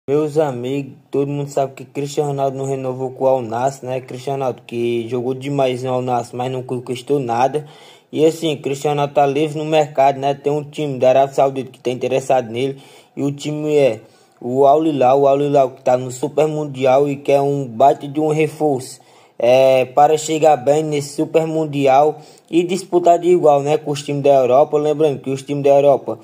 Meus amigos, todo mundo sabe que Cristiano Ronaldo não renovou com o Al Nassr, né? Cristiano Ronaldo que jogou demais no Al Nassr, mas não conquistou nada. E assim, Cristiano Ronaldo tá livre no mercado, né? Tem um time da Arábia Saudita que tá interessado nele. E o time é o Al Hilal, que tá no Super Mundial e que é um baita de um reforço. Para chegar bem nesse Super Mundial e disputar de igual, né? Com os times da Europa. Lembrando que os times da Europa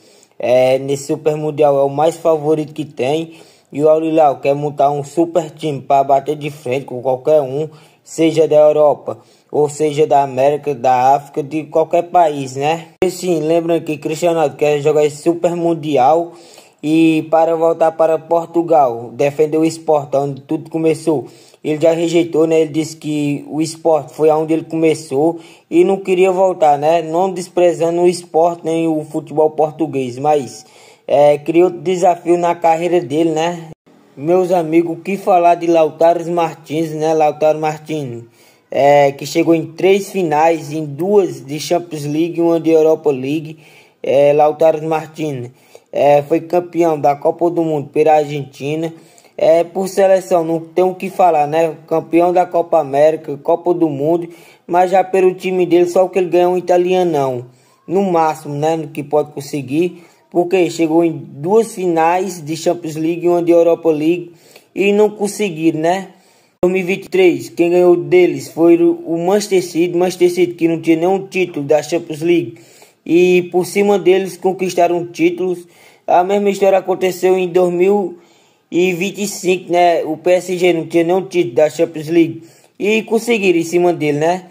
nesse Super Mundial é o mais favorito que tem. E o Al Hilal quer montar um super time para bater de frente com qualquer um, seja da Europa, ou seja da América, da África, de qualquer país, né? E sim, lembrando que Cristiano Ronaldo quer jogar esse Super Mundial e para voltar para Portugal, defender o Sport, onde tudo começou. Ele já rejeitou, né? Ele disse que o Sport foi onde ele começou e não queria voltar, né? Não desprezando o Sport nem o futebol português, mas criou desafio na carreira dele, né? Meus amigos, o que falar de Lautaro Martins, né? Lautaro Martins, que chegou em 3 finais, em 2 de Champions League e 1 de Europa League. Lautaro Martins foi campeão da Copa do Mundo pela Argentina. Por seleção, não tem o que falar, né? Campeão da Copa América, Copa do Mundo, mas já pelo time dele, só que ele ganhou um italianão, no máximo, né? No que pode conseguir. Porque chegou em 2 finais de Champions League e 1 de Europa League e não conseguiram, né? 2023, quem ganhou deles foi o Manchester City que não tinha nenhum título da Champions League e por cima deles conquistaram títulos. A mesma história aconteceu em 2025, né? O PSG não tinha nenhum título da Champions League e conseguiram em cima dele, né?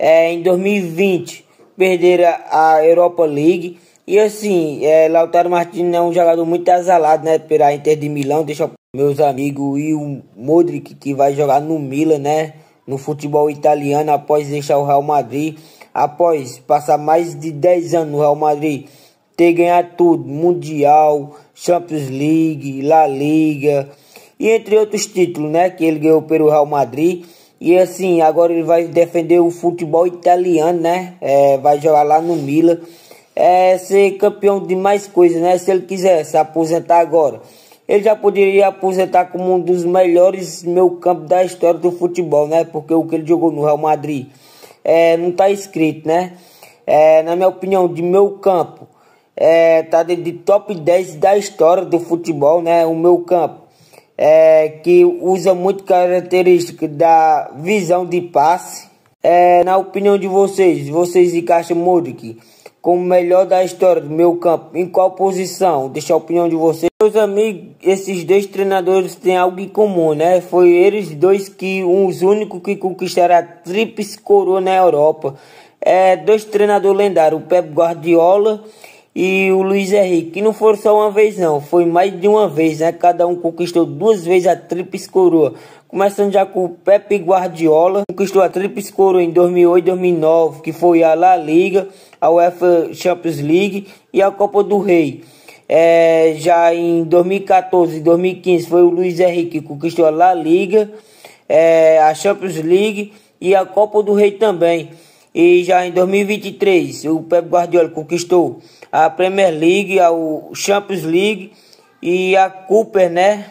Em 2020 perderam a Europa League. E assim, Lautaro Martins é um jogador muito azalado, né? Pela Inter de Milão. Deixa meus amigos, e o Modric que vai jogar no Milan, né? No futebol italiano após deixar o Real Madrid. Após passar mais de 10 anos no Real Madrid, ter ganhado tudo, Mundial, Champions League, La Liga e entre outros títulos, né? Que ele ganhou pelo Real Madrid. E assim, agora ele vai defender o futebol italiano, né? Vai jogar lá no Milan. Ser campeão de mais coisas, né? Se ele quiser se aposentar agora, ele já poderia aposentar como um dos melhores meio-campo da história do futebol, né? Porque o que ele jogou no Real Madrid não tá escrito, né? Na minha opinião, de meio-campo, tá de top 10 da história do futebol, né? O meio-campo que usa muito característica da visão de passe. Na opinião de vocês encaixam Modric como melhor da história do meu campo, em qual posição? Deixa a opinião de vocês. Meus amigos, esses 2 treinadores têm algo em comum, né? Foi eles dois os únicos que conquistaram a tríplice coroa na Europa. 2 treinadores lendários, o Pep Guardiola e o Luiz Henrique, que não foram só uma vez não, foi mais de uma vez, né? Cada um conquistou 2 vezes a tríplice coroa. Começando já com o Pep Guardiola, conquistou a tríplice coroa em 2008 e 2009, que foi a La Liga, a UEFA Champions League e a Copa do Rei. Já em 2014 e 2015 foi o Luiz Henrique que conquistou a La Liga, a Champions League e a Copa do Rei também. E já em 2023 o Pep Guardiola conquistou a Premier League, a Champions League e a Cooper, né?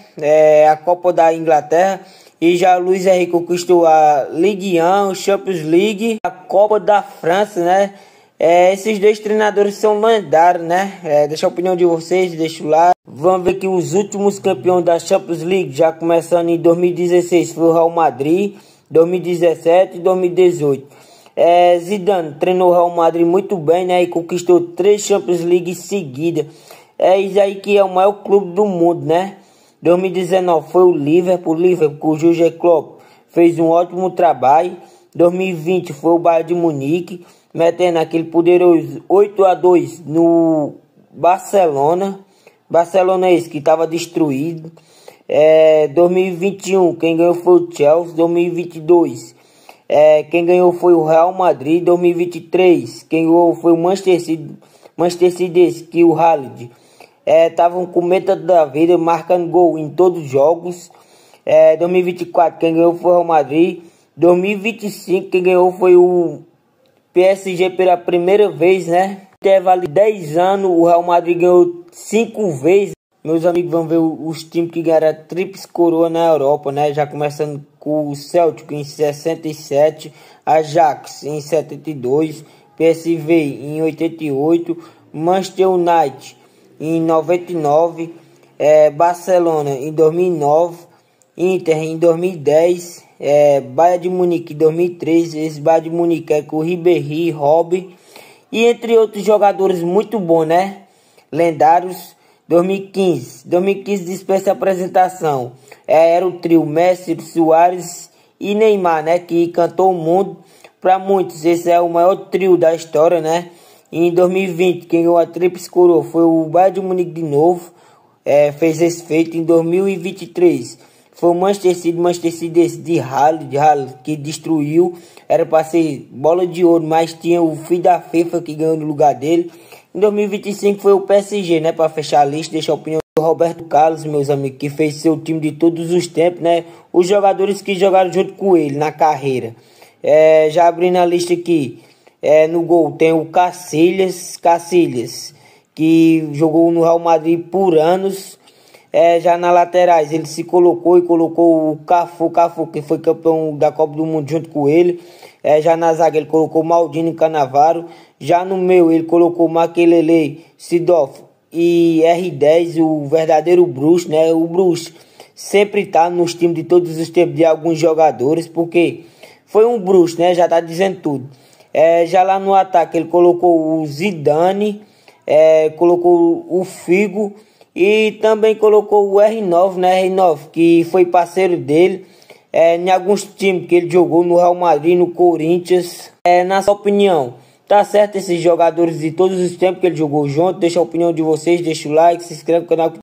A Copa da Inglaterra. E já o Luiz Henrique conquistou a Ligue 1, Champions League, a Copa da França, né? Esses 2 treinadores são lendários, né? Deixa a opinião de vocês, deixa lá. Vamos ver que os últimos campeões da Champions League, já começando em 2016, foi o Real Madrid, 2017 e 2018. Zidane treinou o Real Madrid muito bem, né? E conquistou 3 Champions League seguidas. Isso aí que é o maior clube do mundo, né? 2019 foi o Liverpool com o Jürgen Klopp fez um ótimo trabalho. 2020 foi o Bayern de Munique, metendo aquele poderoso 8-2 no Barcelona. Barcelona esse que estava destruído. 2021 quem ganhou foi o Chelsea. 2022 quem ganhou foi o Real Madrid. 2023 quem ganhou foi o Manchester City que o Haaland estavam com meta da vida, marcando gol em todos os jogos. 2024 quem ganhou foi o Real Madrid. 2025 quem ganhou foi o PSG pela primeira vez, né? Intervalo de 10 anos, o Real Madrid ganhou 5 vezes. Meus amigos, vamos ver os times que ganharam a tríplice coroa na Europa, né? Já começando com o Celtic em 67, Ajax em 72, PSV em 88, Manchester United em 99, Barcelona em 2009, Inter em 2010, Bayern de Munique em 2013, esse Bayern de Munique é com o Ribéry, Robben e entre outros jogadores muito bons, né? Lendários. 2015 dispensa apresentação. Era o trio Messi, Suárez e Neymar, né? Que cantou o mundo. Para muitos, esse é o maior trio da história, né? E em 2020, quem ganhou a tríplice coroa foi o Bayern de Munique de novo. Fez esse feito em 2023. Foi o Manchester City de Haaland que destruiu. Era para ser bola de ouro, mas tinha o filho da FIFA que ganhou no lugar dele. Em 2025 foi o PSG, né? Para fechar a lista, deixa a opinião do Roberto Carlos, meus amigos, que fez seu time de todos os tempos, né? Os jogadores que jogaram junto com ele na carreira. Já abrindo a lista aqui, no gol tem o Casillas, que jogou no Real Madrid por anos. Já na laterais ele se colocou o Cafu, que foi campeão da Copa do Mundo junto com ele. Já na zaga ele colocou Maldini e Cannavaro. Já no meio ele colocou Makelele, Seedorf e R10, o verdadeiro bruxo, né? O bruxo sempre tá nos times de todos os tempos de alguns jogadores, porque foi um bruxo, né? Já tá dizendo tudo. Já lá no ataque ele colocou o Zidane, colocou o Figo e também colocou o R9, né? R9, que foi parceiro dele em alguns times que ele jogou, no Real Madrid, no Corinthians. Na sua opinião, tá certo esses jogadores de todos os tempos que ele jogou junto? Deixa a opinião de vocês, deixa o like, se inscreve no canal.